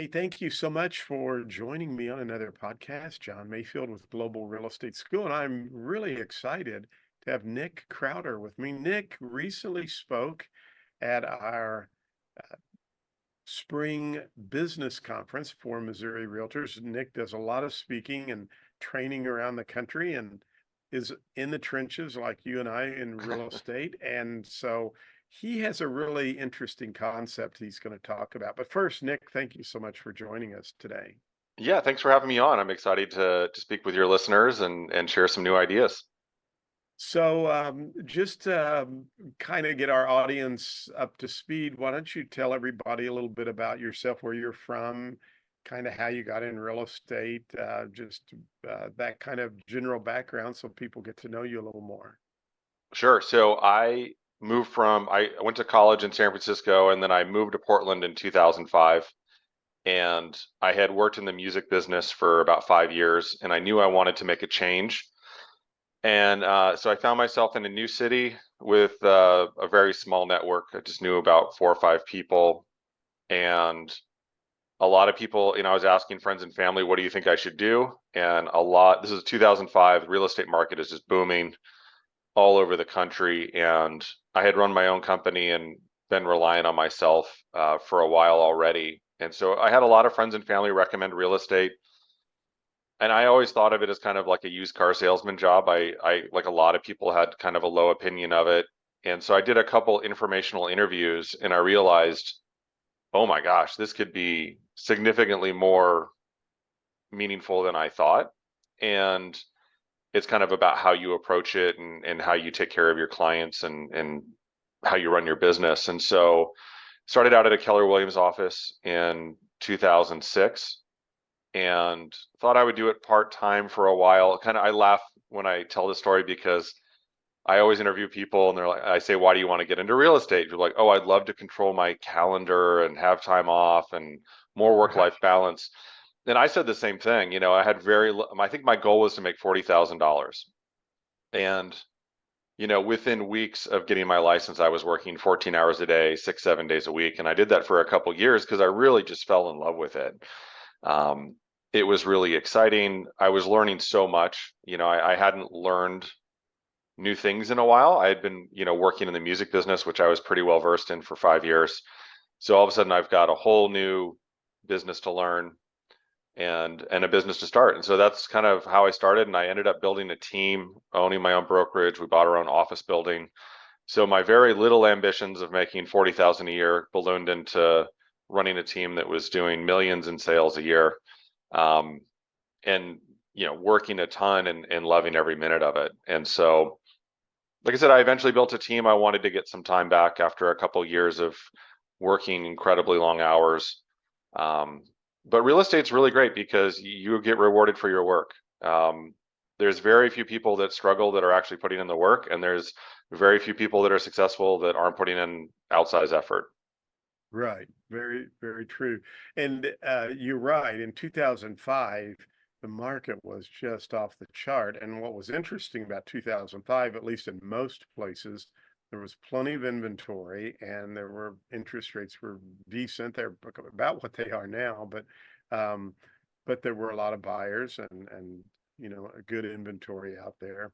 Hey, thank you so much for joining me on another podcast, John Mayfield with Global Real Estate School. And I'm really excited to have Nick Krautter with me. Nick recently spoke at our spring business conference for Missouri Realtors. Nick does a lot of speaking and training around the country and is in the trenches like you and I in real estate. And so he has a really interesting concept he's going to talk about. But first, Nick, thank you so much for joining us today. Yeah, thanks for having me on. I'm excited to speak with your listeners and share some new ideas. So, just kind of get our audience up to speed, why don't you tell everybody a little bit about yourself, where you're from, kind of how you got in real estate, just that kind of general background so people get to know you a little more. Sure. So I went to college in San Francisco and then I moved to Portland in 2005. And I had worked in the music business for about 5 years and I knew I wanted to make a change. And so I found myself in a new city with a very small network. I just knew about 4 or 5 people. And a lot of people, I was asking friends and family, what do you think I should do? And this is 2005, the real estate market is just booming all over the country. And I had run my own company and been relying on myself for a while already. And so I had a lot of friends and family recommend real estate. And I always thought of it as kind of like a used car salesman job. Like a lot of people, had kind of a low opinion of it. And so I did a couple informational interviews and I realized, oh my gosh, this could be significantly more meaningful than I thought. And it's kind of about how you approach it and how you take care of your clients and how you run your business. And so started out at a Keller Williams office in 2006 and thought I would do it part time for a while. I laugh when I tell this story because I always interview people and I say, why do you want to get into real estate? You're like, oh, I'd love to control my calendar and have time off and more Right. work-life balance. And I said the same thing. I had I think my goal was to make $40,000. And, within weeks of getting my license, I was working 14 hours a day, 6, 7 days a week. And I did that for a couple years because I really just fell in love with it. Um, it was really exciting. I was learning so much. I hadn't learned new things in a while. I had been, working in the music business, which I was pretty well versed in for 5 years. So all of a sudden I've got a whole new business to learn and a business to start. And so that's kind of how I started. And I ended up building a team, owning my own brokerage. We bought our own office building. So my very little ambitions of making 40,000 a year ballooned into running a team that was doing millions in sales a year. Um, and working a ton and loving every minute of it. And so like I said, I eventually built a team. I wanted to get some time back after a couple years of working incredibly long hours. Um, but real estate's really great because you get rewarded for your work. Um, there's very few people that struggle that are actually putting in the work, and there's very few people that are successful that aren't putting in outsized effort. Right. Very, very true. And you're right. In 2005, the market was just off the chart. And what was interesting about 2005, at least in most places, there was plenty of inventory and there were interest rates were decent. They're about what they are now, um, but there were a lot of buyers and a good inventory out there.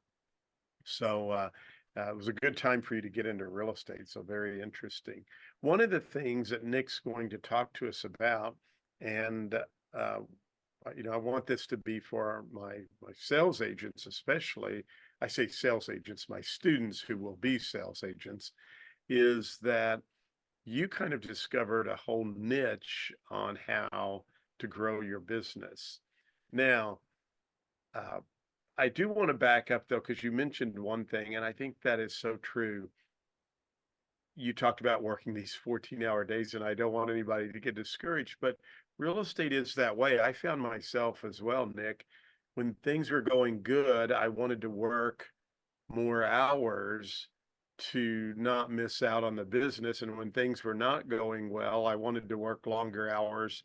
So it was a good time for you to get into real estate. So very interesting. One of the things that Nick's going to talk to us about, and I want this to be for my sales agents, especially. I say sales agents, my students who will be sales agents, is that you kind of discovered a whole niche on how to grow your business. Now, uh, I do want to back up though, because you mentioned one thing, and I think that is so true. You talked about working these 14-hour days, and I don't want anybody to get discouraged, but real estate is that way. I found myself as well, Nick, when things were going good, I wanted to work more hours to not miss out on the business. And when things were not going well, I wanted to work longer hours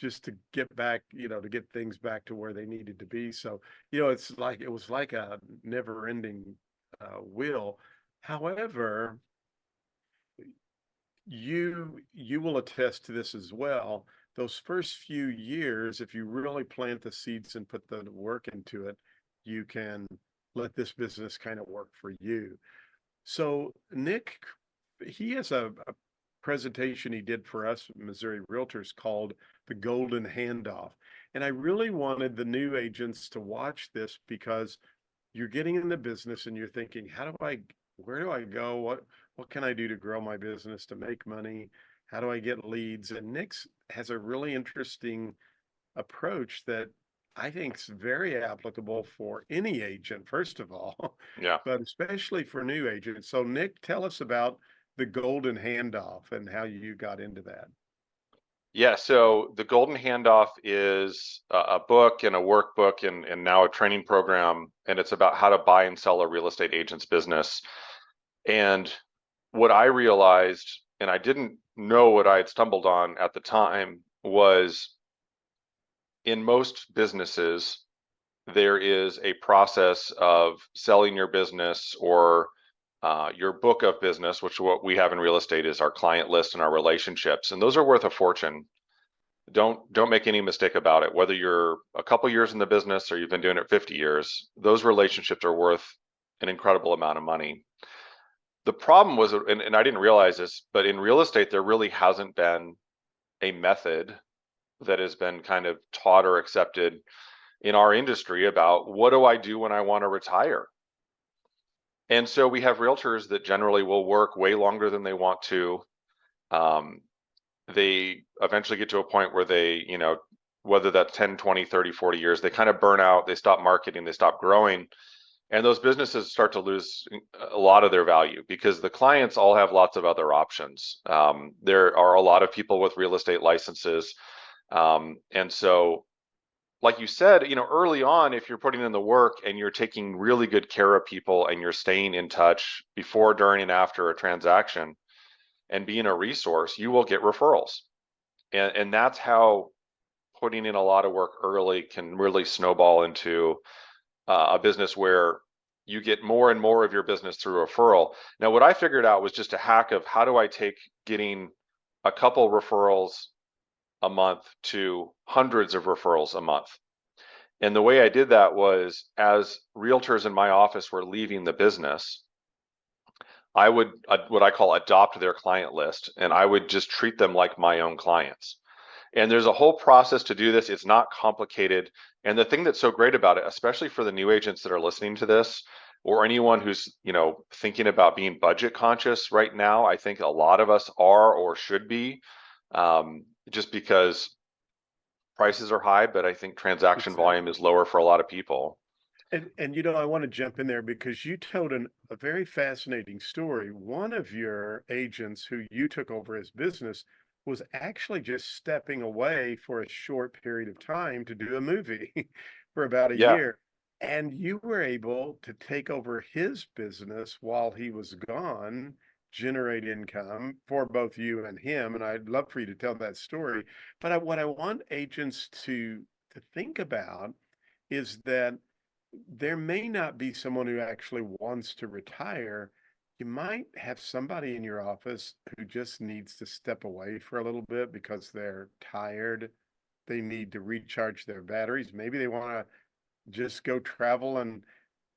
just to get back, to get things back to where they needed to be. So, it was like a never ending wheel. However, you will attest to this as well. those first few years, if you really plant the seeds and put the work into it, you can let this business kind of work for you. So Nick, he has a presentation he did for us, Missouri Realtors, called the Golden Handoff. And I really wanted the new agents to watch this because you're getting in the business and you're thinking, where do I go? What can I do to grow my business, to make money? How do I get leads? And Nick's has a really interesting approach that I think is very applicable for any agent, first of all, Yeah. but especially for new agents. So Nick, tell us about the golden handoff and how you got into that. Yeah, so the Golden Handoff is a book and a workbook and now a training program, and it's about how to buy and sell a real estate agent's business. And what I realized, and I didn't know what I had stumbled on at the time, was in most businesses, there is a process of selling your business or your book of business, which what we have in real estate is our client list and our relationships, and those are worth a fortune. Don't make any mistake about it. Whether you're a couple years in the business or you've been doing it 50 years, those relationships are worth an incredible amount of money. The problem was, and I didn't realize this, but in real estate, there really hasn't been a method that has been kind of taught or accepted in our industry about what do I do when I want to retire. And so we have realtors that generally will work way longer than they want to. Um, they eventually get to a point where they, whether that's 10, 20, 30, 40 years, they kind of burn out, they stop marketing, they stop growing. And those businesses start to lose a lot of their value because the clients all have lots of other options. There are a lot of people with real estate licenses. And so, like you said, early on, if you're putting in the work and you're taking really good care of people and you're staying in touch before, during, and after a transaction and being a resource, you will get referrals. And that's how putting in a lot of work early can really snowball into a business where you get more and more of your business through referral. Now, what I figured out was just a hack of how do I take getting a couple referrals a month to hundreds of referrals a month. And the way I did that was as realtors in my office were leaving the business, I would what I call adopt their client list, and I would just treat them like my own clients. And there's a whole process to do this. It's not complicated. And the thing that's so great about it, especially for the new agents that are listening to this, or anyone who's, thinking about being budget conscious right now, I think a lot of us are or should be, just because prices are high, but I think transaction volume Exactly. is lower for a lot of people. And I want to jump in there because you told a very fascinating story. One of your agents who you took over his business was actually just stepping away for a short period of time to do a movie for about a Yeah, year. And you were able to take over his business while he was gone, generate income for both you and him. And I'd love for you to tell that story. But what I want agents to think about is that there may not be someone who actually wants to retire. You might have somebody in your office who just needs to step away for a little bit because they're tired. They need to recharge their batteries. Maybe they want to just go travel and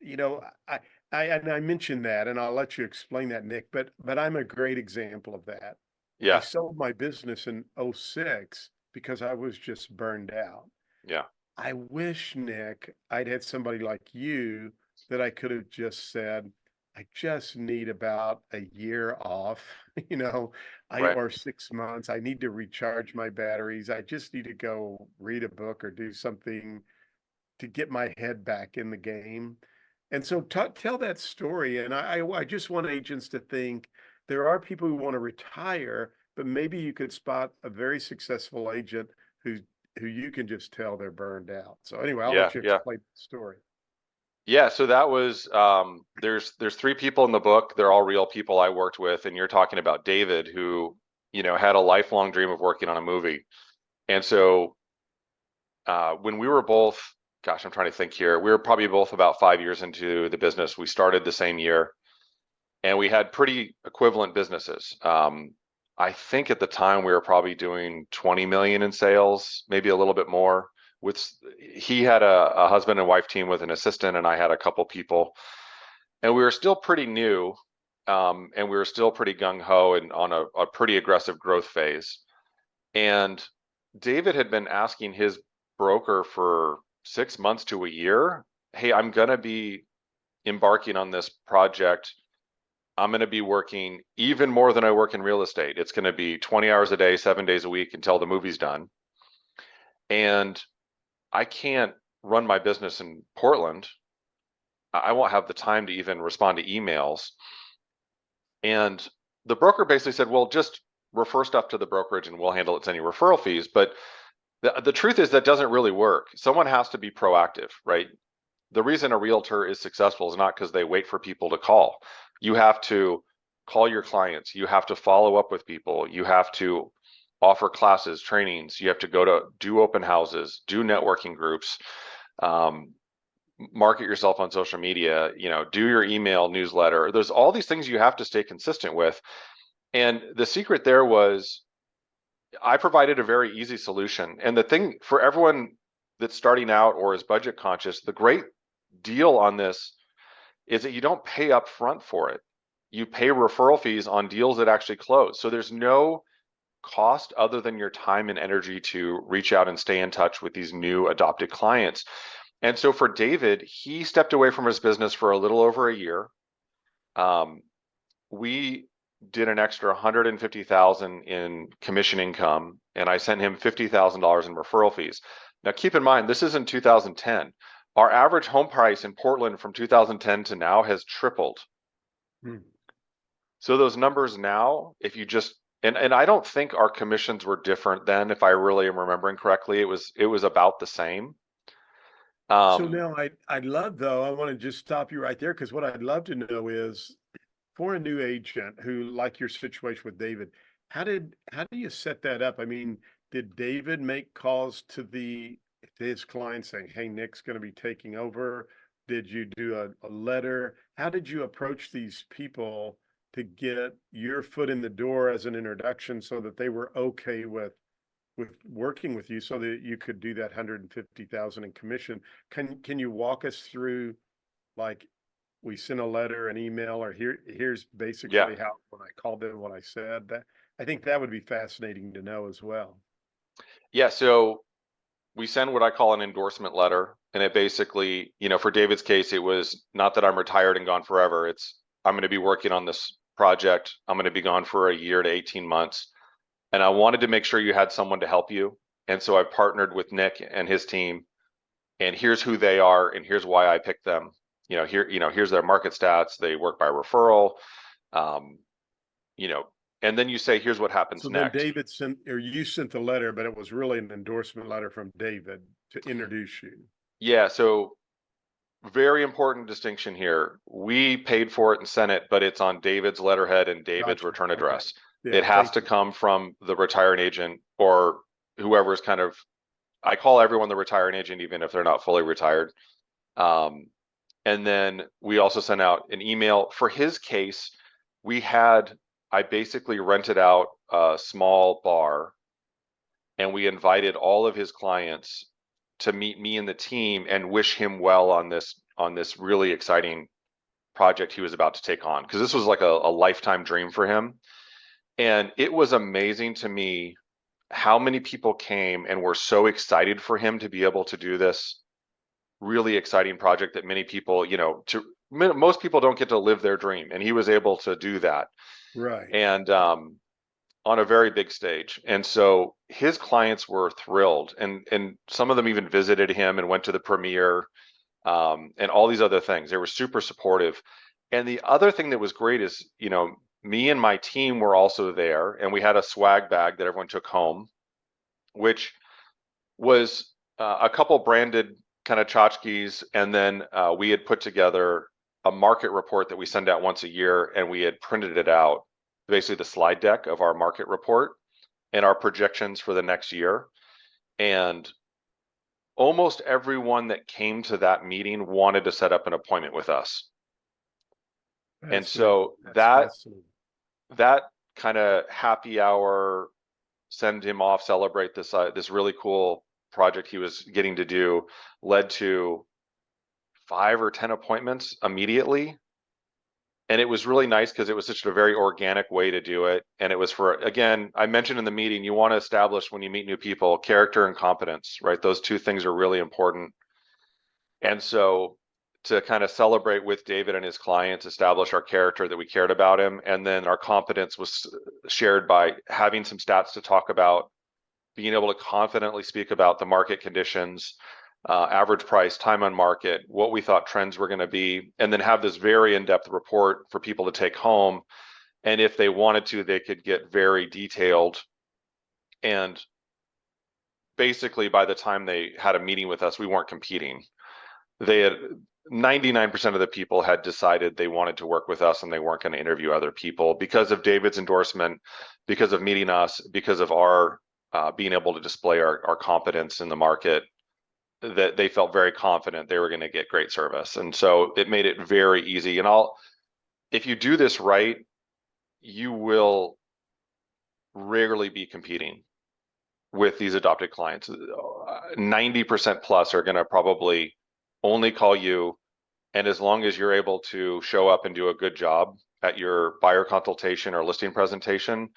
you know, I I mentioned that and I'll let you explain that, Nick, but I'm a great example of that. I yeah, sold my business in '06 because I was just burned out. yeah, I wish, Nick, I'd had somebody like you that I could have just said, I just need about a year off, right. or 6 months. I need to recharge my batteries. I just need to go read a book or do something to get my head back in the game. And so tell that story. And I just want agents to think there are people who want to retire, but maybe you could spot a very successful agent who who you can just tell they're burned out. So anyway, I'll Yeah, let you yeah. explain the story. Yeah, so that was there's three people in the book. They're all real people I worked with, and you're talking about David, who, had a lifelong dream of working on a movie. And so when we were both, gosh, I'm trying to think here, we were probably both about 5 years into the business. We started the same year, and we had pretty equivalent businesses. I think at the time we were probably doing 20 million in sales, maybe a little bit more. He had a husband and wife team with an assistant, and I had a couple people, and we were still pretty new, and we were still pretty gung ho and on a pretty aggressive growth phase. And David had been asking his broker for 6 months to a year, "Hey, I'm gonna be embarking on this project. I'm going to be working even more than I work in real estate. It's going to be 20 hours a day, 7 days a week until the movie's done. And I can't run my business in Portland. I won't have the time to even respond to emails." And the broker basically said, "Well, just refer stuff to the brokerage and we'll handle its any referral fees." But the truth is that doesn't really work. Someone has to be proactive, right? The reason a realtor is successful is not because they wait for people to call. You have to call your clients. You have to follow up with people. You have to offer classes, trainings. You have to go to do open houses, do networking groups, um, market yourself on social media, do your email newsletter. There's all these things you have to stay consistent with. And the secret there was I provided a very easy solution. And the thing for everyone that's starting out or is budget conscious, the great deal on this is that you don't pay up front for it. You pay referral fees on deals that actually close. So there's no cost other than your time and energy to reach out and stay in touch with these new adopted clients. And so for David, he stepped away from his business for a little over a year. We did an extra 150,000 in commission income, and I sent him $50,000 in referral fees. Now, keep in mind, this is in 2010. Our average home price in Portland from 2010 to now has tripled. Hmm. So those numbers now, if you just and I don't think our commissions were different then, if I really am remembering correctly. It was about the same. So Um, now I'd love though, I want to just stop you right there because what I'd love to know is for a new agent who, like your situation with David, how do you set that up? I mean, did David make calls to his clients saying, "Hey, Nick's going to be taking over"? Did you do a letter? How did you approach these people to get your foot in the door as an introduction so that they were okay with working with you so that you could do that 150,000 in commission? Can you walk us through, like, we sent a letter, an email, or here's yeah, basically how when I called them what I said? That I think that would be fascinating to know as well. yeah. So we send what I call an endorsement letter. And it basically, for David's case, it was not that I'm retired and gone forever. It's I'm going to be working on this project. I'm going to be gone for a year to 18 months. And I wanted to make sure you had someone to help you. And so I partnered with Nick and his team. And here's who they are, and here's why I picked them. Here's their market stats. They work by referral. Um, you know, and then you say, here's what happens So then next. David sent, or you sent the letter, but it was really an endorsement letter from David to introduce you. Yeah, so very important distinction here. We paid for it and sent it, but it's on David's letterhead and David's Gotcha. return Okay. address. Yeah. It has Thank to you. come from the retiring agent or whoever's kind of, I call everyone the retiring agent, even if they're not fully retired. Um, and then we also sent out an email. For his case, I basically rented out a small bar and we invited all of his clients to meet me and the team and wish him well on this really exciting project he was about to take on, because this was like a lifetime dream for him. And it was amazing to me how many people came and were so excited for him to be able to do this really exciting project that many people, most people don't get to live their dream, and he was able to do that. Right. And on a very big stage. And so his clients were thrilled, and some of them even visited him and went to the premiere, and all these other things. They were super supportive. And the other thing that was great is, me and my team were also there, and we had a swag bag that everyone took home, which was a couple branded kind of tchotchkes, and then we had put together a market report that we send out once a year, and we had printed it out, basically the slide deck of our market report and our projections for the next year. And almost everyone that came to that meeting wanted to set up an appointment with us. And Fascinating. so That's that fascinating. that kind of happy hour, send him off, celebrate this really cool project he was getting to do, led to 5 or 10 appointments immediately. And it was really nice because it was such a very organic way to do it. And it was for, again, I mentioned in the meeting, you want to establish when you meet new people, character and competence, right? Those two things are really important. And so to kind of celebrate with David and his clients, establish our character that we cared about him. And then our competence was shared by having some stats to talk about, being able to confidently speak about the market conditions, average price, time on market, what we thought trends were going to be, and then have this very in-depth report for people to take home. And if they wanted to, they could get very detailed. And basically, by the time they had a meeting with us, we weren't competing. They had 99% of the people had decided they wanted to work with us and they weren't going to interview other people because of David's endorsement, because of meeting us, because of our being able to display our competence in the market, that they felt very confident they were going to get great service. And so it made it very easy. And if you do this right, you will rarely be competing with these adopted clients. 90% plus are going to probably only call you. And as long as you're able to show up and do a good job at your buyer consultation or listing presentation,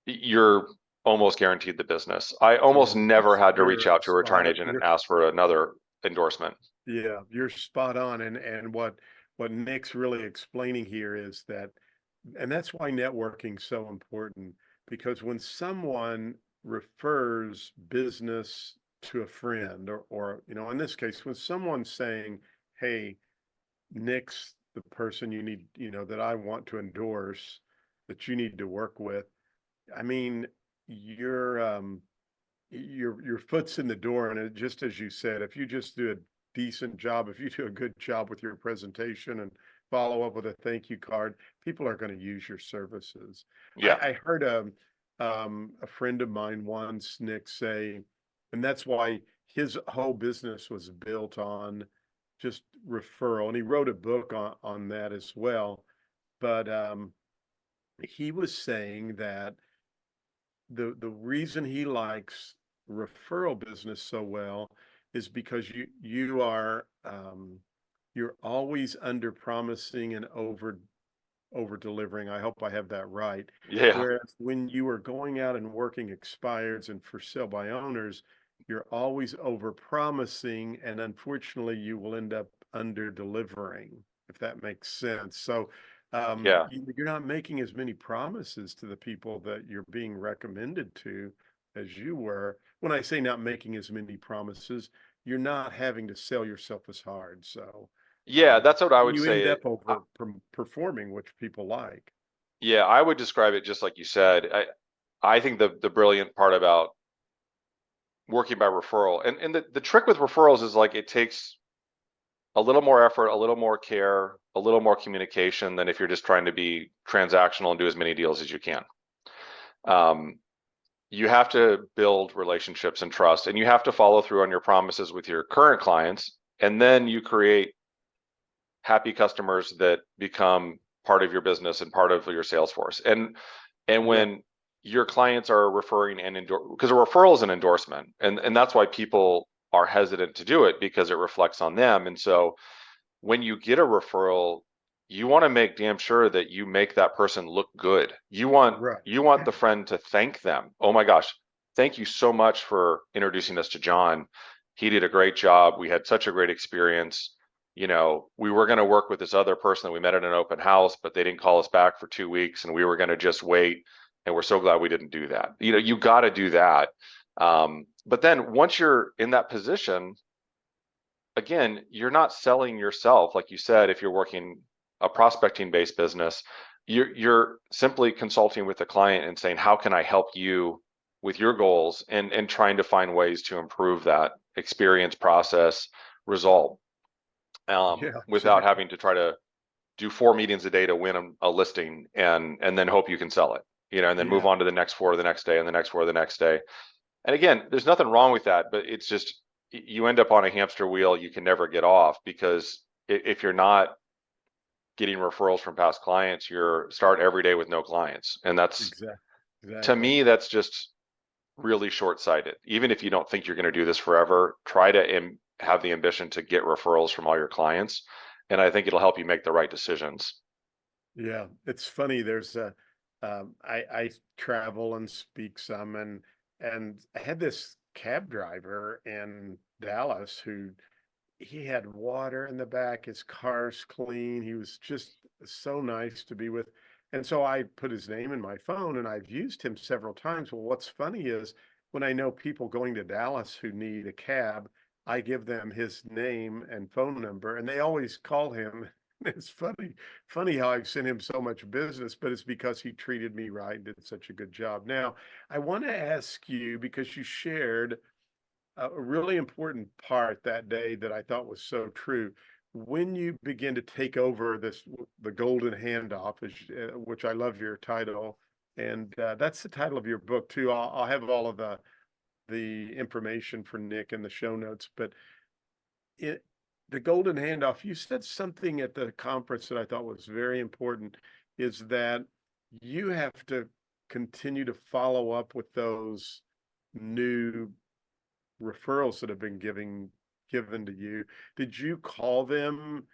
you're almost guaranteed the business. I almost Yeah, never had to reach you're out to a spot return on. agent and ask for another endorsement. Yeah, you're spot on. And what Nick's really explaining here is that, and that's why networking's so important, because when someone refers business to a friend, or in this case, when someone's saying, hey, Nick's the person you need, that I want to endorse, that you need to work with. I mean, you're your foot's in the door, and just as you said, if you just do a decent job, if you do a good job with your presentation and follow up with a thank you card, people are going to use your services. Yeah. I heard a friend of mine once, Nick, say, and that's why his whole business was built on just referral, and he wrote a book on that as well. But he was saying that the reason he likes referral business so well is because you're always under promising and over delivering. I hope I have that right. Yeah. Whereas when you are going out and working expireds and for sale by owners, you're always over promising, and unfortunately you will end up under delivering, if that makes sense. So Yeah. you're not making as many promises to the people that you're being recommended to as you were. When I say not making as many promises, you're not having to sell yourself as hard. So Yeah, that's what I would you end say. up over performing, which people like. Yeah, I would describe it just like you said. I think the brilliant part about working by referral, and the trick with referrals is like it takes a little more effort, a little more care, a little more communication than if you're just trying to be transactional and do as many deals as you can. Um, you have to build relationships and trust, and you have to follow through on your promises with your current clients, and then you create happy customers that become part of your business and part of your sales force. And Yeah. when your clients are referring and endorse, because a referral is an endorsement, and that's why people are hesitant to do it, because it reflects on them. And so when you get a referral, you want to make damn sure that you make that person look good. Right. You want the friend to thank them. Oh my gosh, thank you so much for introducing us to John. He did a great job. We had such a great experience. We were going to work with this other person that we met at an open house, but they didn't call us back for 2 weeks, and we were going to just wait. And we're so glad we didn't do that. You got to do that. But then once you're in that position, again, you're not selling yourself, like you said. If you're working a prospecting based business, you're simply consulting with the client and saying, how can I help you with your goals, and trying to find ways to improve that experience, process, result, Yeah, without exactly. having to try to do 4 meetings a day to win a listing, and then hope you can sell it, and then move Yeah. on to the next 4 the next day and the next 4 the next day. And again, there's nothing wrong with that, but it's just you end up on a hamster wheel you can never get off, because if you're not getting referrals from past clients, you're start every day with no clients. And that's, Exactly. to Exactly. me, that's just really short-sighted. Even if you don't think you're going to do this forever, try to have the ambition to get referrals from all your clients. And I think it'll help you make the right decisions. Yeah, it's funny. I travel and speak some, and I had this cab driver in Dallas who he had water in the back. His car's clean. He was just so nice to be with. And so I put his name in my phone and I've used him several times. Well, what's funny is when I know people going to Dallas who need a cab, I give them his name and phone number and they always call him. It's funny how I've sent him so much business, but it's because he treated me right, did such a good job. Now, I want to ask you because you shared a really important part that day that I thought was so true. When you begin to take over the golden handoff, which I love your title, and that's the title of your book too. I'll have all of the information for Nick in the show notes, but it the golden handoff. You said something at the conference that I thought was very important. Is that you have to continue to follow up with those new referrals that have been given to you. Did you call them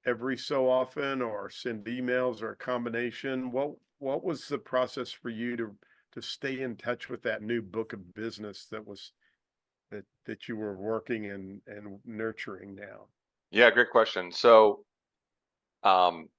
every so often or send emails or a combination? What was the process for you to stay in touch with that new book of business that you were working and nurturing now? Yeah, great question. So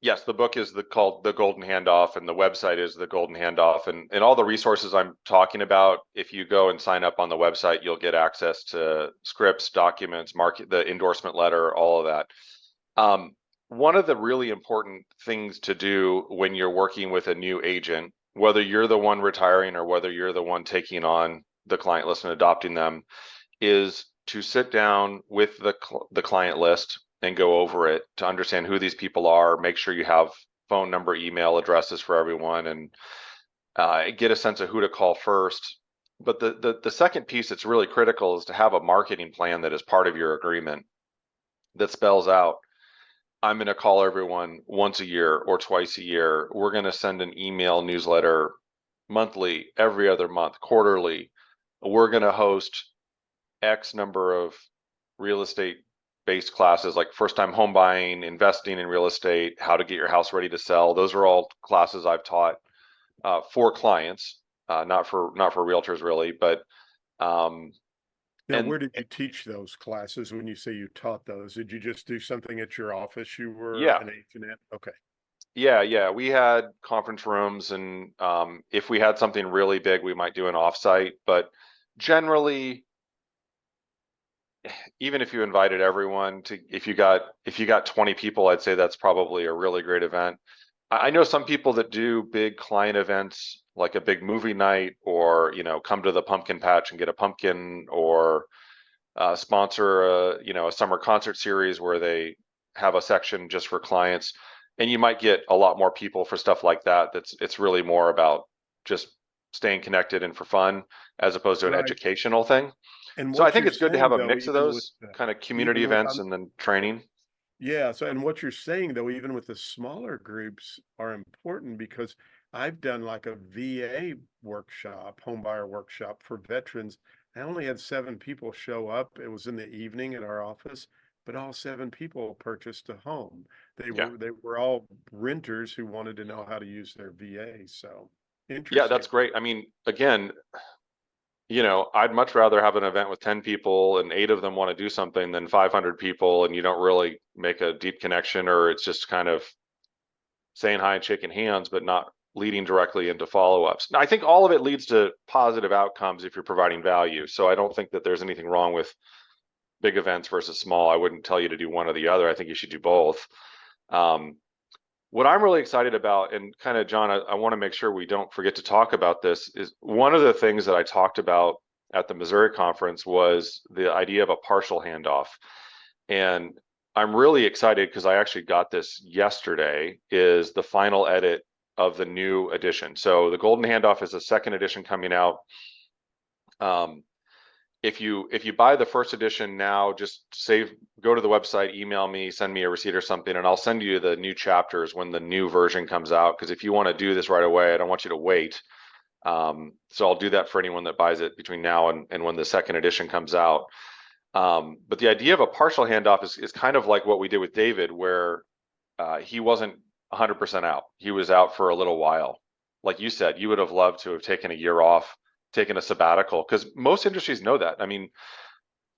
yes, the book is called The Golden Handoff, and the website is The Golden Handoff, and all the resources I'm talking about. If you go and sign up on the website, you'll get access to scripts, documents, market, the endorsement letter, all of that. One of the really important things to do when you're working with a new agent, whether you're the one retiring or whether you're the one taking on the client list and adopting them, is to sit down with the client list and go over it to understand who these people are, make sure you have phone number, email addresses for everyone, and get a sense of who to call first. But the second piece that's really critical is to have a marketing plan that is part of your agreement that spells out, I'm going to call everyone once a year or twice a year. We're going to send an email newsletter monthly, every other month, quarterly. We're going to host X number of real estate based classes like first time home buying, investing in real estate, how to get your house ready to sell. Those are all classes I've taught for clients, not for realtors really, but um, Now, and where did you teach those classes when you say you taught those? Did you just do something at your office you were yeah, an agent at? Okay. yeah. We had conference rooms, and if we had something really big, we might do an offsite. But generally, even if you invited everyone to, if you got 20 people, I'd say that's probably a really great event. I know some people that do big client events, like a big movie night, or come to the pumpkin patch and get a pumpkin, or sponsor a summer concert series where they have a section just for clients, and you might get a lot more people for stuff like that. It's really more about just staying connected and for fun, as opposed to an Right. educational thing. And So I what think you're it's good to have saying a though, mix of even with those kind of community even with events and then training. yeah, so and what you're saying though, even with the smaller groups are important because I've done like a VA workshop, home buyer workshop for veterans. I only had 7 people show up. It was in the evening at our office, but all 7 people purchased a home. They Yeah. were they were all renters who wanted to know how to use their VA. So Yeah, interesting. that's great. I mean, again, I'd much rather have an event with 10 people and 8 of them want to do something than 500 people and you don't really make a deep connection, or it's just kind of saying hi and shaking hands, but not leading directly into follow-ups. Now, I think all of it leads to positive outcomes if you're providing value. So I don't think that there's anything wrong with big events versus small. I wouldn't tell you to do one or the other. I think you should do both. Um, what I'm really excited about, and kind of, John, I want to make sure we don't forget to talk about this, is one of the things that I talked about at the Missouri conference was the idea of a partial handoff. And I'm really excited because I actually got this yesterday, is the final edit of the new edition. So the Golden Handoff is a second edition coming out. Um, if you buy the first edition now, just go to the website, email me, send me a receipt or something, and I'll send you the new chapters when the new version comes out. Because if you want to do this right away, I don't want you to wait. So I'll do that for anyone that buys it between now and when the second edition comes out. But the idea of a partial handoff is kind of like what we did with David, where he wasn't 100% out. He was out for a little while. Like you said, you would have loved to have taken a year off, taken a sabbatical, because most industries know that. I mean,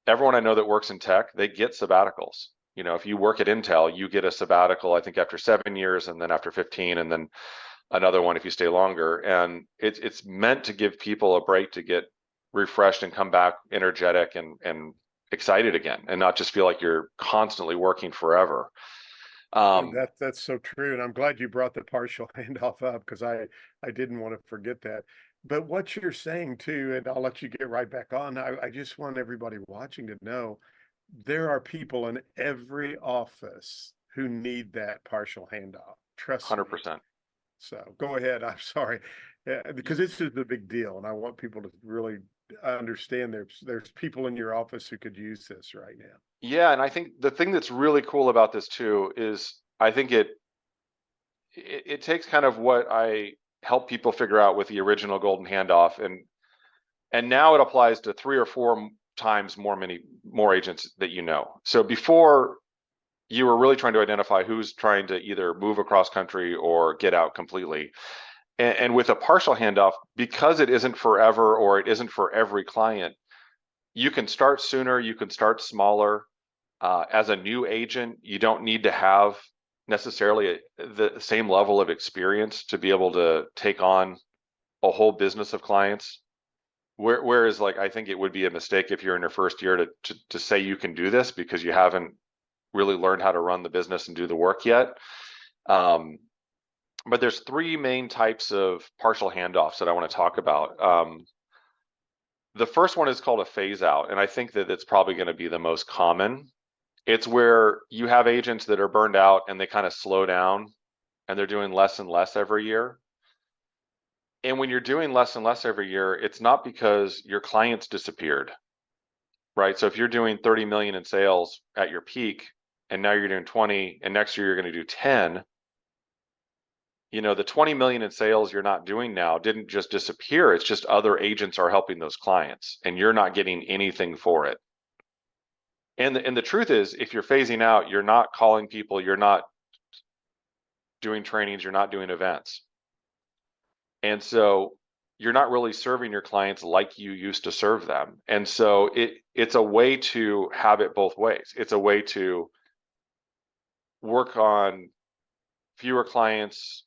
everyone I know that works in tech, they get sabbaticals. You know, if you work at Intel, you get a sabbatical, I think after 7 years, and then after 15, and then another one if you stay longer. And it's meant to give people a break to get refreshed and come back energetic and excited again, and not just feel like you're constantly working forever. That's so true, and I'm glad you brought the partial handoff up because I didn't want to forget that. But what you're saying too, and I'll let you get right back on. I just want everybody watching to know there are people in every office who need that partial handoff. Trust me. 100%. So go ahead. I'm sorry, because this is the big deal, and I want people to really understand there's people in your office who could use this right now. Yeah, and I think the thing that's really cool about this too is I think it takes kind of what I help people figure out with the original golden handoff, and now it applies to 3 or 4 times more agents that you know. So before, you were really trying to identify who's trying to either move across country or get out completely. And with a partial handoff, because it isn't forever or it isn't for every client, you can start sooner, you can start smaller. As a new agent, you don't need to have necessarily the same level of experience to be able to take on a whole business of clients. Whereas, like, I think it would be a mistake if you're in your first year to say you can do this because you haven't really learned how to run the business and do the work yet. But there's 3 main types of partial handoffs that I want to talk about. The first one is called a phase out, and I think that it's probably going to be the most common. It's where you have agents that are burned out and they kind of slow down and they're doing less and less every year. And when you're doing less and less every year, it's not because your clients disappeared, right? So if you're doing 30 million in sales at your peak and now you're doing 20 and next year you're going to do 10, you know, the 20 million in sales you're not doing now didn't just disappear. It's just other agents are helping those clients and you're not getting anything for it. And the truth is, if you're phasing out, you're not calling people, you're not doing trainings, you're not doing events. And so you're not really serving your clients like you used to serve them. And so it's a way to have it both ways. It's a way to work on fewer clients,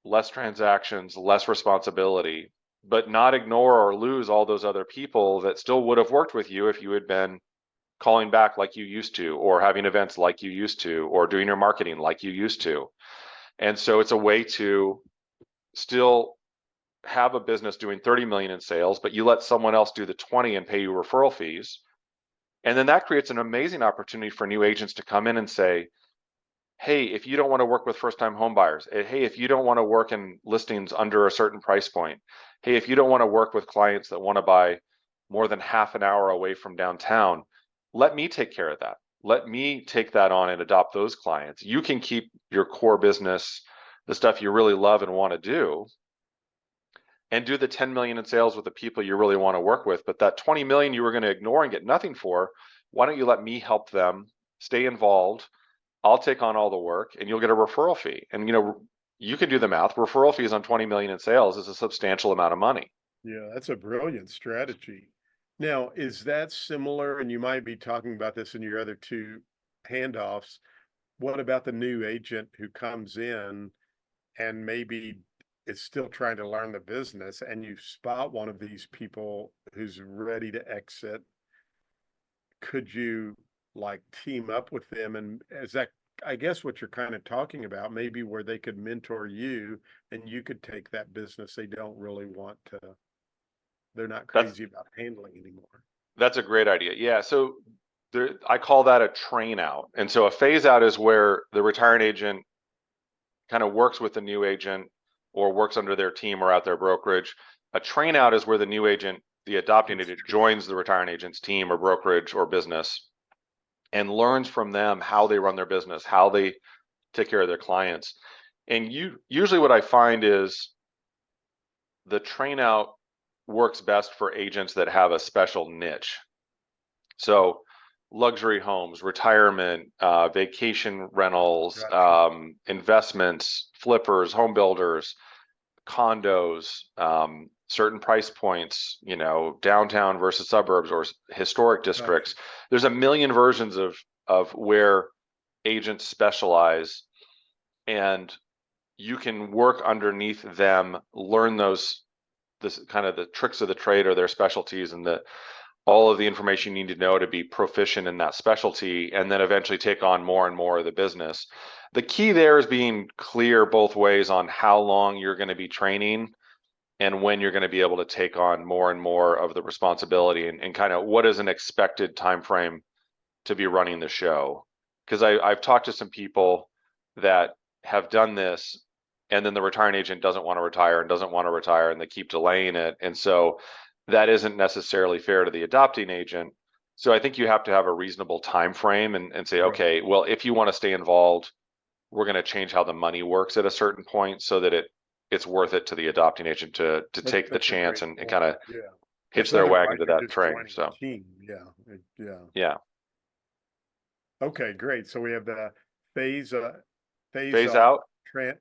less transactions, less responsibility, but not ignore or lose all those other people that still would have worked with you if you had been calling back like you used to, or having events like you used to, or doing your marketing like you used to. And so it's a way to still have a business doing 30 million in sales, but you let someone else do the 20 and pay you referral fees. And then that creates an amazing opportunity for new agents to come in and say, hey, if you don't want to work with first-time home buyers, hey, if you don't want to work in listings under a certain price point, hey, if you don't want to work with clients that want to buy more than half an hour away from downtown, let me take care of that. Let me take that on and adopt those clients. You can keep your core business, the stuff you really love and want to do, and do the 10 million in sales with the people you really want to work with. But that 20 million you were going to ignore and get nothing for, why don't you let me help them, stay involved? I'll take on all the work and you'll get a referral fee. And, you know, you can do the math. Referral fees on 20 million in sales is a substantial amount of money. Yeah, that's a brilliant strategy. Now, is that similar? And you might be talking about this in your other 2 handoffs. What about the new agent who comes in and maybe is still trying to learn the business, and you spot one of these people who's ready to exit? Could you like team up with them? And is that, I guess, what you're kind of talking about, maybe where they could mentor you and you could take that business they don't really want to, they're not That's crazy about handling anymore. that's a great idea. Yeah. So I call that a train out. And so a phase out is where the retiring agent kind of works with the new agent or works under their team or at their brokerage. A train out is where the new agent the adopting That's agent true. joins the retiring agent's team or brokerage or business and learns from them how they run their business, how they take care of their clients. And usually what I find is the train out works best for agents that have a special niche. So luxury homes, retirement, vacation rentals, Gotcha. investments, flippers, home builders, condos, certain price points, downtown versus suburbs or historic Gotcha. districts. There's a million versions of where agents specialize, and you can work underneath them, learn this kind of the tricks of the trade or their specialties and the all of the information you need to know to be proficient in that specialty, and then eventually take on more and more of the business. The key there is being clear both ways on how long you're going to be training and when you're going to be able to take on more and more of the responsibility, and kind of what is an expected time frame to be running the show. Because I've talked to some people that have done this, and then the retiring agent doesn't want to retire and doesn't want to retire, and they keep delaying it. And so that isn't necessarily fair to the adopting agent. So I think you have to have a reasonable time frame and say, Right. okay, well, if you want to stay involved, we're going to change how the money works at a certain point so that it's worth it to the adopting agent to take the That's a chance great and kind point. of Yeah. hitch Because their wagon otherwise to you're that just train. joining So a team. Yeah. Yeah. yeah, Okay, great. So we have the phase, phase phase off, out,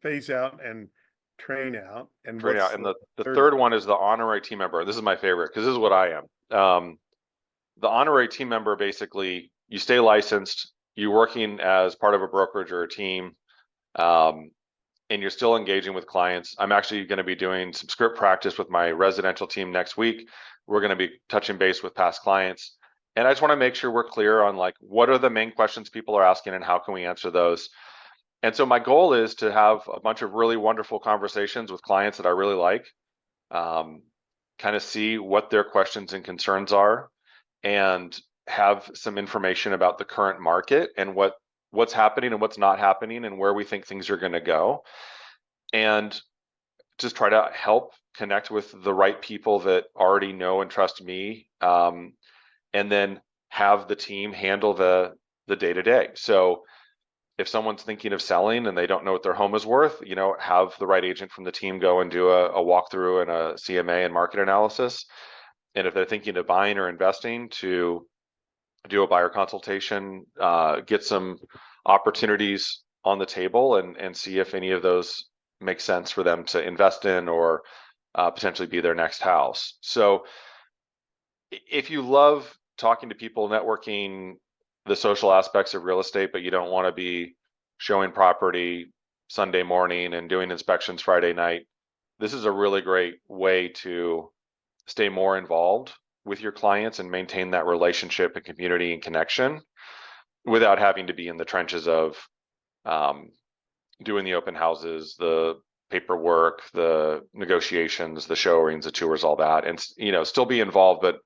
phase out and train out. And train what's out. And the the third third one? one is the honorary team member. This is my favorite because this is what I am. The honorary team member, basically, you stay licensed, you're working as part of a brokerage or a team, um, and you're still engaging with clients. I'm actually going to be doing some script practice with my residential team next week. We're going to be touching base with past clients. And I just want to make sure we're clear on like what are the main questions people are asking and how can we answer those. And so my goal is to have a bunch of really wonderful conversations with clients that I really like, um, kind of see what their questions and concerns are, and have some information about the current market and what's happening and what's not happening and where we think things are going to go, and just try to help connect with the right people that already know and trust me, and then have the team handle the day to day. So if someone's thinking of selling and they don't know what their home is worth, have the right agent from the team go and do a walkthrough and a CMA and market analysis. And if they're thinking of buying or investing, to do a buyer consultation, get some opportunities on the table, and see if any of those make sense for them to invest in or potentially be their next house. So if you love talking to people, networking, the social aspects of real estate, but you don't want to be showing property Sunday morning and doing inspections Friday night, this is a really great way to stay more involved with your clients and maintain that relationship and community and connection without having to be in the trenches of um, doing the open houses, the paperwork, the negotiations, the showings, the tours, all that, and still be involved, but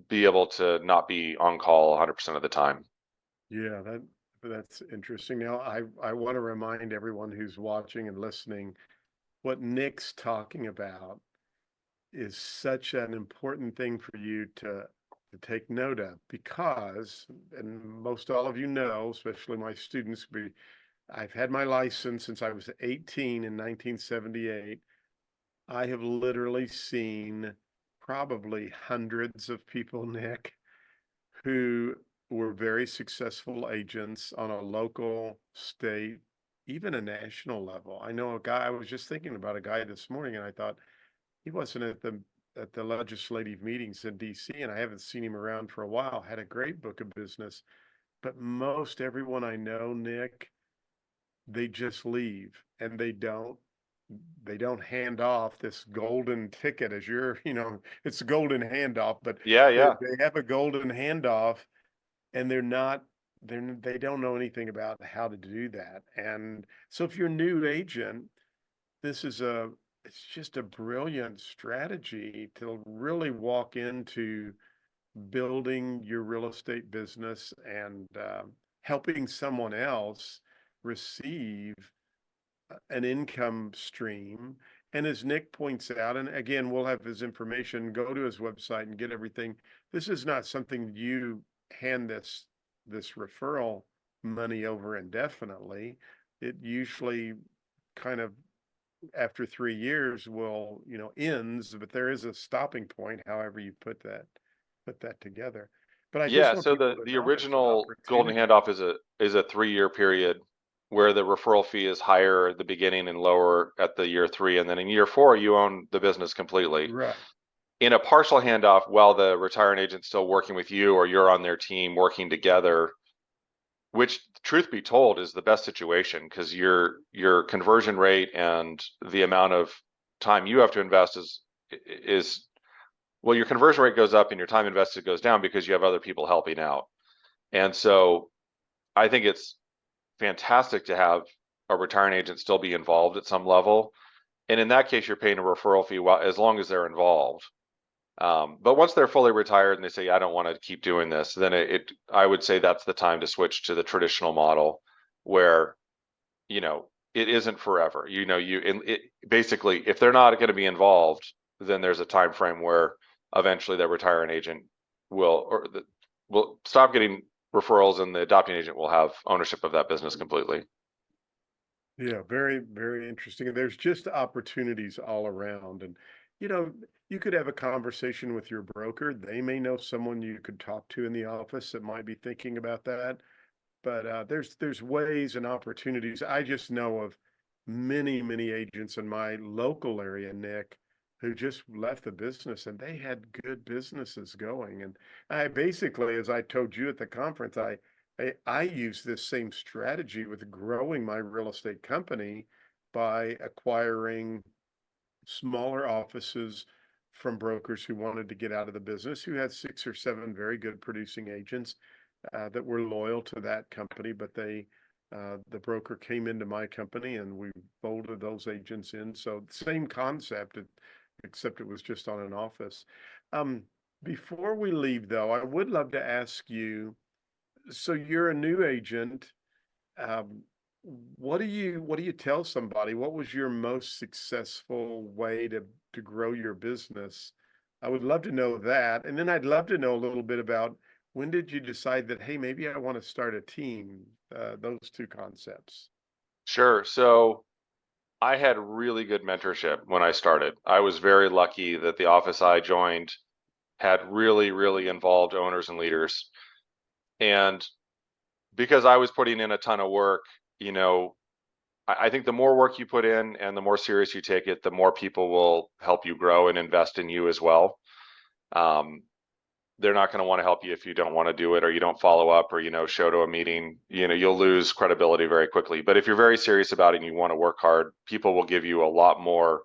be able to not be on call 100% of the time. Yeah, that's interesting. Now, I want to remind everyone who's watching and listening, what Nick's talking about is such an important thing for you to take note of because, and most all of you know, especially my students, I've had my license since I was 18 in 1978. I have literally seen probably hundreds of people, Nick, who were very successful agents on a local, state, even a national level. I know a guy, I was just thinking about a guy this morning and I thought he wasn't at the legislative meetings in DC, and I haven't seen him around for a while. Had a great book of business, but most everyone I know, Nick, they just leave and they don't hand off this golden ticket as it's a golden handoff, but Yeah, they, yeah. they have a golden handoff and they don't know anything about how to do that. And so if you're a new agent, this is it's just a brilliant strategy to really walk into building your real estate business and helping someone else receive an income stream. And as Nick points out, and again, we'll have his information, go to his website and get everything. This is not something you hand this referral money over indefinitely. It usually kind of after 3 years will, ends, but there is a stopping point, however you put that together. But I just Yeah, want so people the to the know there's an original golden opportunity. handoff is a 3-year period where the referral fee is higher at the beginning and lower at the year 3, and then in year 4 you own the business completely. Right. In a partial handoff, while the retiring agent's still working with you or you're on their team working together, which truth be told is the best situation because your conversion rate and the amount of time you have to invest is well, your conversion rate goes up and your time invested goes down because you have other people helping out. And so I think it's fantastic to have a retiring agent still be involved at some level. And in that case, you're paying a referral fee as long as they're involved. But once they're fully retired and they say, I don't want to keep doing this, then I would say that's the time to switch to the traditional model where, it isn't forever. Basically, if they're not going to be involved, then there's a time frame where eventually the retiring agent will stop getting referrals and the adopting agent will have ownership of that business completely. Yeah, very, very interesting. And there's just opportunities all around. And, you know, you could have a conversation with your broker. They may know someone you could talk to in the office that might be thinking about that. But there's ways and opportunities. I just know of many, many agents in my local area, Nick, who just left the business and they had good businesses going. And I basically, as I told you at the conference, I use this same strategy with growing my real estate company by acquiring smaller offices from brokers who wanted to get out of the business, who had 6 or 7 very good producing agents that were loyal to that company, but the broker came into my company and we folded those agents in. So same concept, except it was just on an office. Um, Before we leave, though, I would love to ask you. So you're a new agent. Um, what do you tell somebody? What was your most successful way to grow your business? I would love to know that. And then I'd love to know a little bit about when did you decide that, hey, maybe I want to start a team? Those two concepts. Sure. So I had really good mentorship when I started. I was very lucky that the office I joined had really, really involved owners and leaders. And because I was putting in a ton of work, you know, I think the more work you put in and the more serious you take it, the more people will help you grow and invest in you as well. Um, they're not going to want to help you if you don't want to do it or you don't follow up or, show to a meeting. You'll lose credibility very quickly. But if you're very serious about it and you want to work hard, people will give you a lot more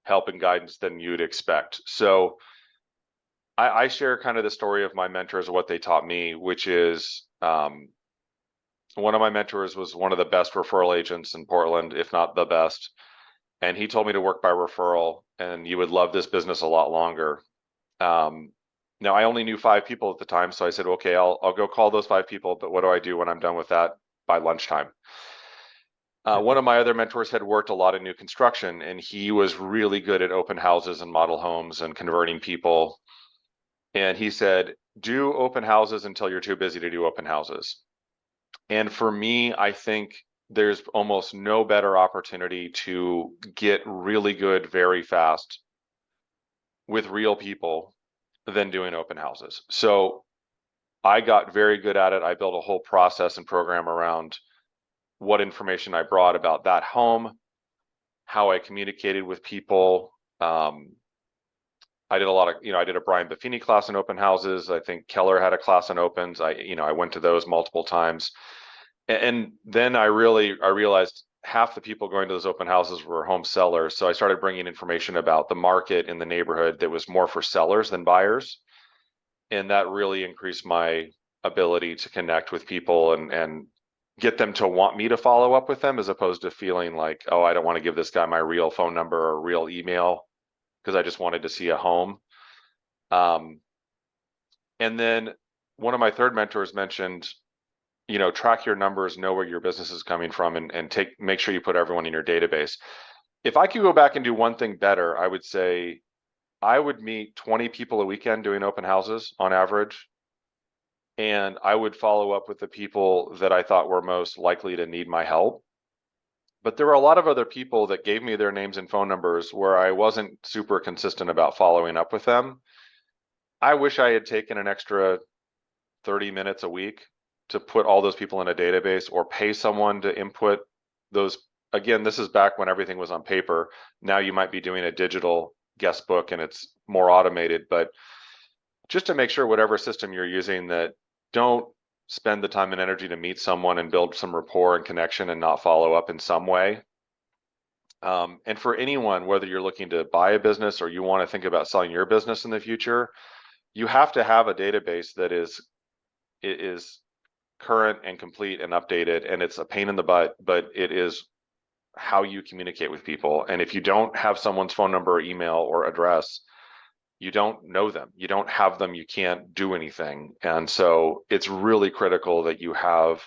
help and guidance than you'd expect. So I share kind of the story of my mentors, what they taught me, which is one of my mentors was one of the best referral agents in Portland, if not the best. And he told me to work by referral and you would love this business a lot longer. Um, Now I only knew 5 people at the time, so I said, okay, I'll go call those 5 people, but what do I do when I'm done with that by lunchtime? One of my other mentors had worked a lot in new construction, and he was really good at open houses and model homes and converting people. And he said, do open houses until you're too busy to do open houses. And for me, I think there's almost no better opportunity to get really good very fast with real people than doing open houses. So I got very good at it. I built a whole process and program around what information I brought about that home, how I communicated with people. I did a lot of, I did a Brian Buffini class in open houses. I think Keller had a class on opens. I went to those multiple times. And then I realized half the people going to those open houses were home sellers. So I started bringing information about the market in the neighborhood that was more for sellers than buyers. And that really increased my ability to connect with people and get them to want me to follow up with them as opposed to feeling like, oh, I don't want to give this guy my real phone number or real email because I just wanted to see a home. Um, and then one of my third mentors mentioned, track your numbers, know where your business is coming from, and make sure you put everyone in your database. if I could go back and do one thing better, I would say I would meet 20 people a weekend doing open houses on average. And I would follow up with the people that I thought were most likely to need my help. But there were a lot of other people that gave me their names and phone numbers where I wasn't super consistent about following up with them. I wish I had taken an extra 30 minutes a week to put all those people in a database or pay someone to input those. Again, this is back when everything was on paper. Now you might be doing a digital guest book and it's more automated, but just to make sure whatever system you're using, that don't spend the time and energy to meet someone and build some rapport and connection and not follow up in some way. And for anyone, whether you're looking to buy a business or you want to think about selling your business in the future, you have to have a database that is current and complete and updated. And it's a pain in the butt, but it is how you communicate with people. And if you don't have someone's phone number or email or address, you don't know them. You don't have them. You can't do anything. And so it's really critical that you have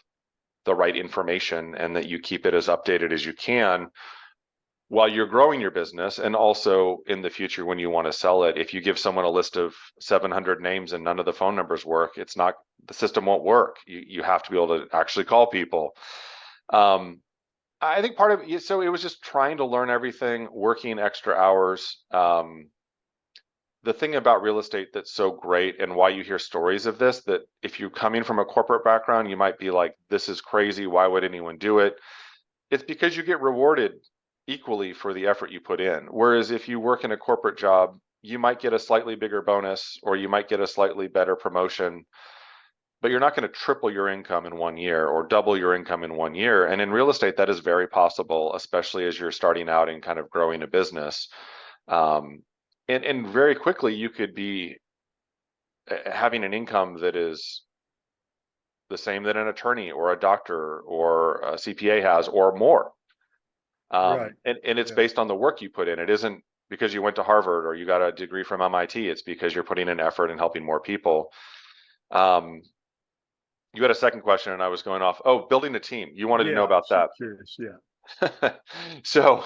the right information and that you keep it as updated as you can while you're growing your business. And also in the future, when you want to sell it, if you give someone a list of 700 names and none of the phone numbers work, it's not, the system won't work. You have to be able to actually call people. I think part of it, so it was just trying to learn everything, working extra hours. The thing about real estate that's so great and why you hear stories of this, that if you're coming from a corporate background, you might be like, this is crazy. Why would anyone do it? It's because you get rewarded equally for the effort you put in. Whereas if you work in a corporate job, you might get a slightly bigger bonus or you might get a slightly better promotion, but you're not going to triple your income in 1 year or double your income in 1 year. And in real estate, that is very possible, especially as you're starting out and kind of growing a business. And very quickly, you could be having an income that is the same that an attorney or a doctor or a CPA has or more. Right. And it's Yeah. based on the work you put in. It isn't because you went to Harvard or you got a degree from MIT. It's because you're putting in effort and helping more people. You had a second question and I was going off. Oh, building a team. You wanted to know Yeah. about So that. curious. Yeah. So,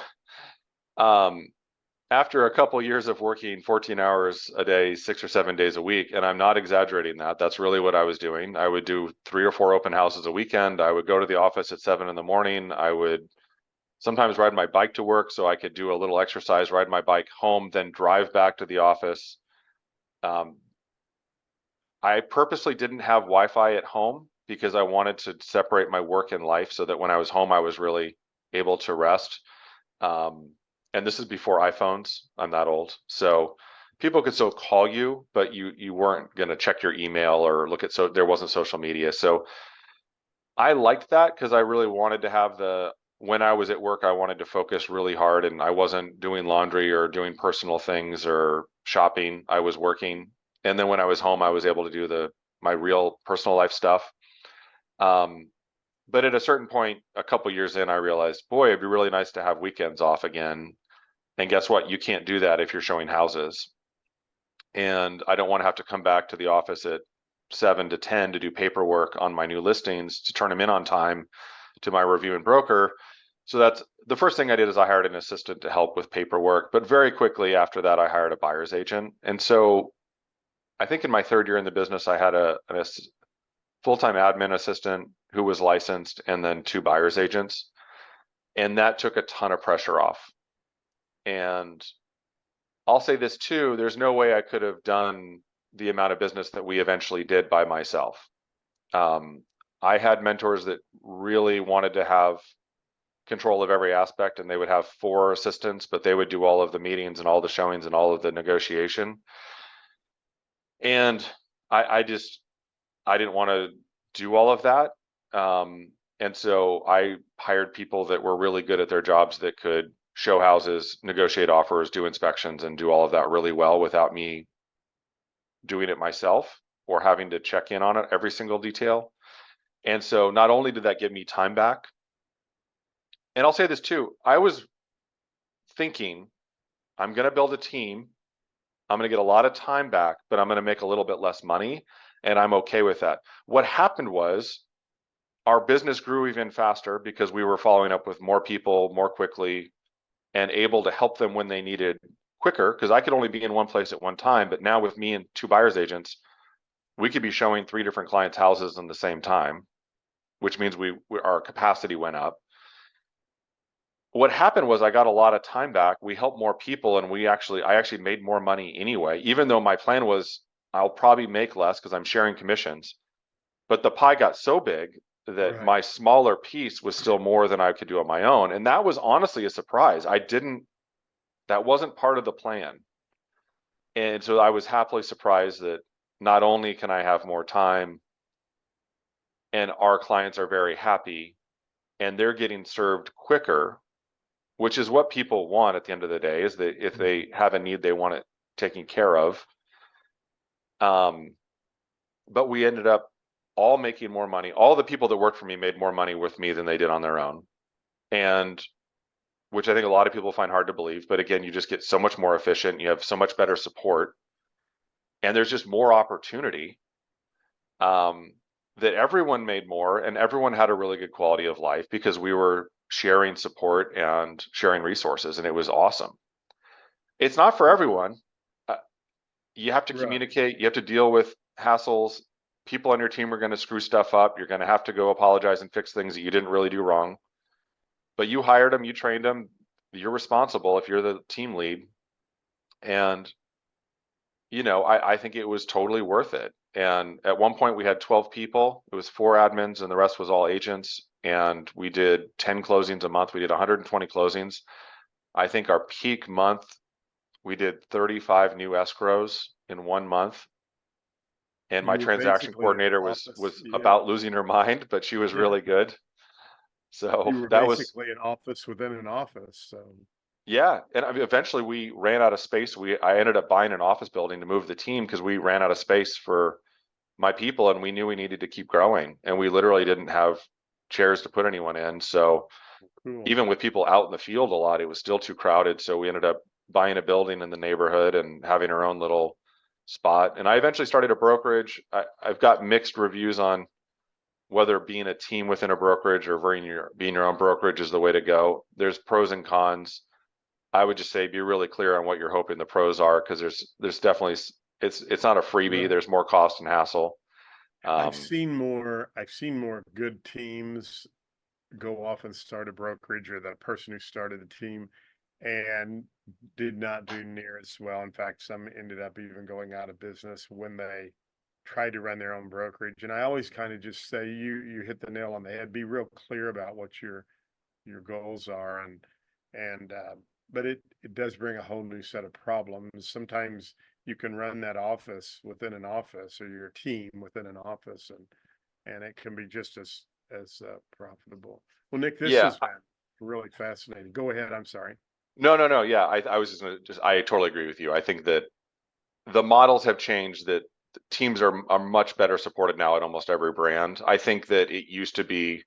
um, after a couple years of working 14 hours a day, 6 or 7 days a week, and I'm not exaggerating that, that's really what I was doing. I would do 3 or 4 open houses a weekend. I would go to the office at 7 in the morning. I would sometimes ride my bike to work so I could do a little exercise, ride my bike home, then drive back to the office. Um, I purposely didn't have Wi-Fi at home because I wanted to separate my work and life so that when I was home, I was really able to rest. Um, and this is before iPhones. I'm that old. So people could still call you, but you weren't going to check your email or look at, so there wasn't social media. So I liked that because I really wanted to have when I was at work, I wanted to focus really hard and I wasn't doing laundry or doing personal things or shopping. I was working. And then when I was home, I was able to do my real personal life stuff. Um, but at a certain point, a couple years in, I realized, boy, it'd be really nice to have weekends off again. And guess what? You can't do that if you're showing houses. And I don't want to have to come back to the office at 7 to 10 to do paperwork on my new listings to turn them in on time to my review and broker. So that's the first thing I did is I hired an assistant to help with paperwork. But very quickly after that, I hired a buyer's agent. And so I think in my third year in the business, I had a full-time admin assistant who was licensed and then 2 buyer's agents. And that took a ton of pressure off. And I'll say this too, there's no way I could have done the amount of business that we eventually did by myself. I had mentors that really wanted to have control of every aspect and they would have 4 assistants, but they would do all of the meetings and all the showings and all of the negotiation. And I didn't want to do all of that. And so I hired people that were really good at their jobs that could show houses, negotiate offers, do inspections, and do all of that really well without me doing it myself or having to check in on it every single detail. And so not only did that give me time back, and I'll say this too, I was thinking, I'm going to build a team. I'm going to get a lot of time back, but I'm going to make a little bit less money. And I'm okay with that. What happened was our business grew even faster because we were following up with more people more quickly. and able to help them when they needed quicker, because I could only be in one place at one time. But now with me and two buyer's agents, we could be showing three different clients' houses in the same time, which means our capacity went up. What happened was I got a lot of time back. We helped more people, and I actually made more money anyway, even though my plan was I'll probably make less because I'm sharing commissions. But the pie got so big that Right. my smaller piece was still more than I could do on my own. And that was honestly a surprise. That wasn't part of the plan. And so I was happily surprised that not only can I have more time and our clients are very happy and they're getting served quicker, which is what people want at the end of the day, is that if they have a need, they want it taken care of. But we ended up all making more money. All the people that worked for me made more money with me than they did on their own. And which I think a lot of people find hard to believe. But again, you just get so much more efficient. You have so much better support, and there's just more opportunity. That everyone made more, and everyone had a really good quality of life because we were sharing support and sharing resources, and it was awesome. It's not for everyone. Uh, you have to Right. communicate. You have to deal with hassles. People on your team are going to screw stuff up. You're going to have to go apologize and fix things that you didn't really do wrong. But you hired them, you trained them. You're responsible if you're the team lead. And I think it was totally worth it. And at one point we had 12 people. It was 4 admins and the rest was all agents. And we did 10 closings a month. We did 120 closings. I think our peak month, we did 35 new escrows in one month. And my You were transaction basically an coordinator was office. was Yeah. about losing her mind, but she was Yeah. really good. So You were that was, basically an office within an office. So yeah. And I mean, eventually we ran out of space. I ended up buying an office building to move the team because we ran out of space for my people, and we knew we needed to keep growing, and we literally didn't have chairs to put anyone in. So cool. even with people out in the field a lot, it was still too crowded. So we ended up buying a building in the neighborhood and having our own little spot. And I eventually started a brokerage. I've got mixed reviews on whether being a team within a brokerage or being your own brokerage is the way to go. There's pros and cons. I would just say be really clear on what you're hoping the pros are, because there's definitely, it's not a freebie. Right. There's more cost and hassle. Um, I've seen more good teams go off and start a brokerage, or the person who started the team and did not do near as well. In fact, some ended up even going out of business when they tried to run their own brokerage. And I always kind of just say you hit the nail on the head. Be real clear about what your goals are, and but it does bring a whole new set of problems. Sometimes you can run that office within an office, or your team within an office, and it can be just as profitable. Well, Nick, this yeah, has been really fascinating. Go ahead. I'm sorry. no, no, no. Yeah, I was I totally agree with you. I think that the models have changed, that teams are much better supported now at almost every brand. I think that it used to be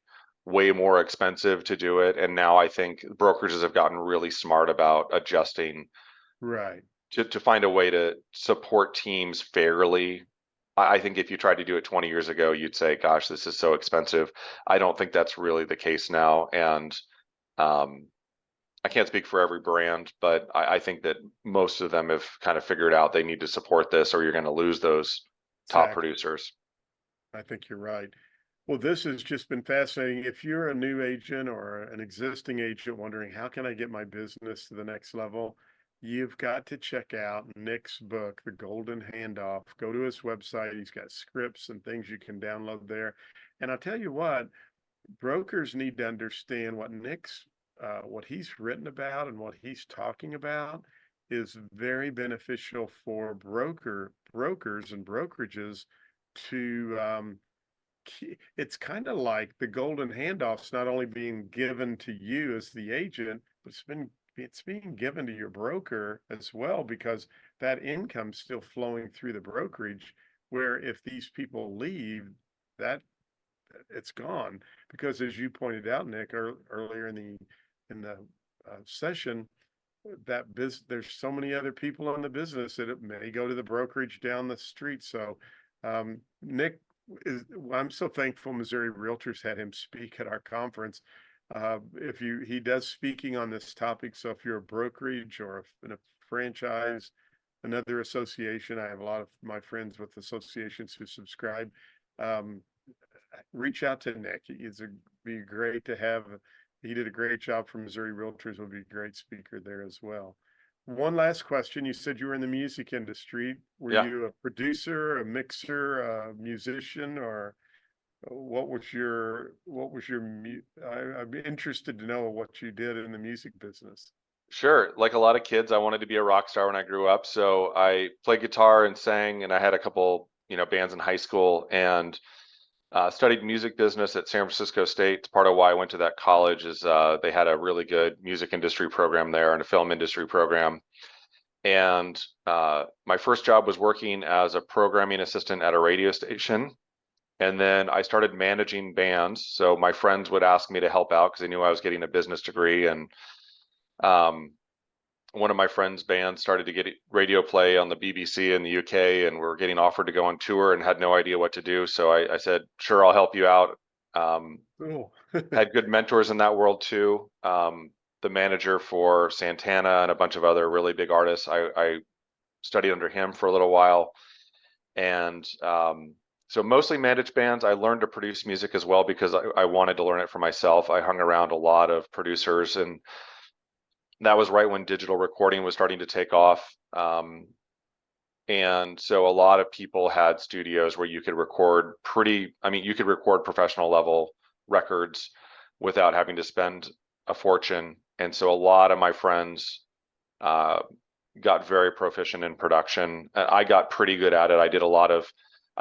way more expensive to do it, and now I think brokerages have gotten really smart about adjusting Right. to find a way to support teams fairly. I think if you tried to do it 20 years ago, you'd say, gosh, this is so expensive. I don't think that's really the case now. And um, I can't speak for every brand, but I think that most of them have kind of figured out they need to support this, or you're going to lose those top Exactly. producers. I think you're right. Well, this has just been fascinating. If you're a new agent or an existing agent wondering, how can I get my business to the next level? You've got to check out Nick's book, The Golden Handoff. Go to his website. He's got scripts and things you can download there. And I'll tell you what, brokers need to understand what he's written about and what he's talking about is very beneficial for brokers and brokerages to it's kind of like the golden handoff's not only being given to you as the agent, but it's being given to your broker as well, because that income's still flowing through the brokerage, where if these people leave, that it's gone. Because as you pointed out, Nick, earlier in the session, there's so many other people in the business that it may go to the brokerage down the street. So Nick I'm so thankful Missouri Realtors had him speak at our conference. He does speaking on this topic. So if you're a brokerage or in a franchise, another association, I have a lot of my friends with associations who subscribe. Um, Reach out to Nick. Be great to have. He did a great job for Missouri Realtors. Will be a great speaker there as well. One last question. You said you were in the music industry. Were Yeah. you a producer, a mixer, a musician, or I'm interested to know what you did in the music business. Sure. Like a lot of kids, I wanted to be a rock star when I grew up. So I played guitar and sang, and I had a couple, bands in high school, and studied music business at San Francisco State. It's part of why I went to that college is they had a really good music industry program there and a film industry program. And my first job was working as a programming assistant at a radio station. And then I started managing bands. So my friends would ask me to help out because they knew I was getting a business degree. And um, one of my friends' bands started to get radio play on the BBC in the UK, and we're getting offered to go on tour and had no idea what to do. So I said, sure, I'll help you out. Cool. Had good mentors in that world too. The manager for Santana and a bunch of other really big artists, I studied under him for a little while. And so mostly managed bands. I learned to produce music as well because I wanted to learn it for myself. I hung around a lot of producers, and that was right when digital recording was starting to take off. And so a lot of people had studios where you could record you could record professional level records without having to spend a fortune. And so a lot of my friends uh, got very proficient in production. I got pretty good at it. I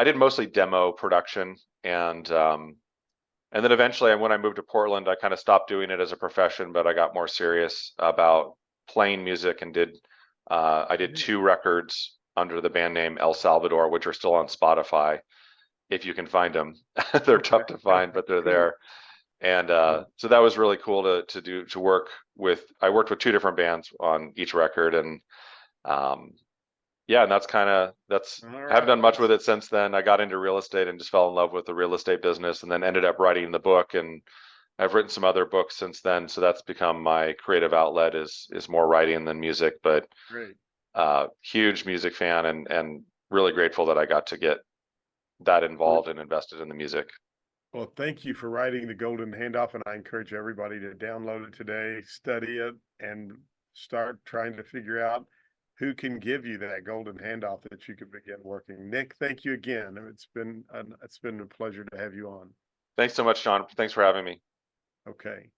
did mostly demo production, and then eventually when I moved to Portland, I kind of stopped doing it as a profession, but I got more serious about playing music and I did 2 records under the band name El Salvador, which are still on Spotify if you can find them. They're Okay. tough to find, but they're Cool. there. And Cool. so that was really cool to work with. I worked with 2 different bands on each record, and um, yeah, and that's All I haven't right. done much with it since then. I got into real estate and just fell in love with the real estate business, and then ended up writing the book. And I've written some other books since then, so that's become my creative outlet is more writing than music. But Great. huge music fan, and really grateful that I got to get that involved and invested in the music. Well, thank you for writing The Golden Handoff, and I encourage everybody to download it today, study it, and start trying to figure out who can give you that golden handoff that you can begin working. Nick, thank you again. It's been a pleasure to have you on. Thanks so much, John. Thanks for having me. Okay.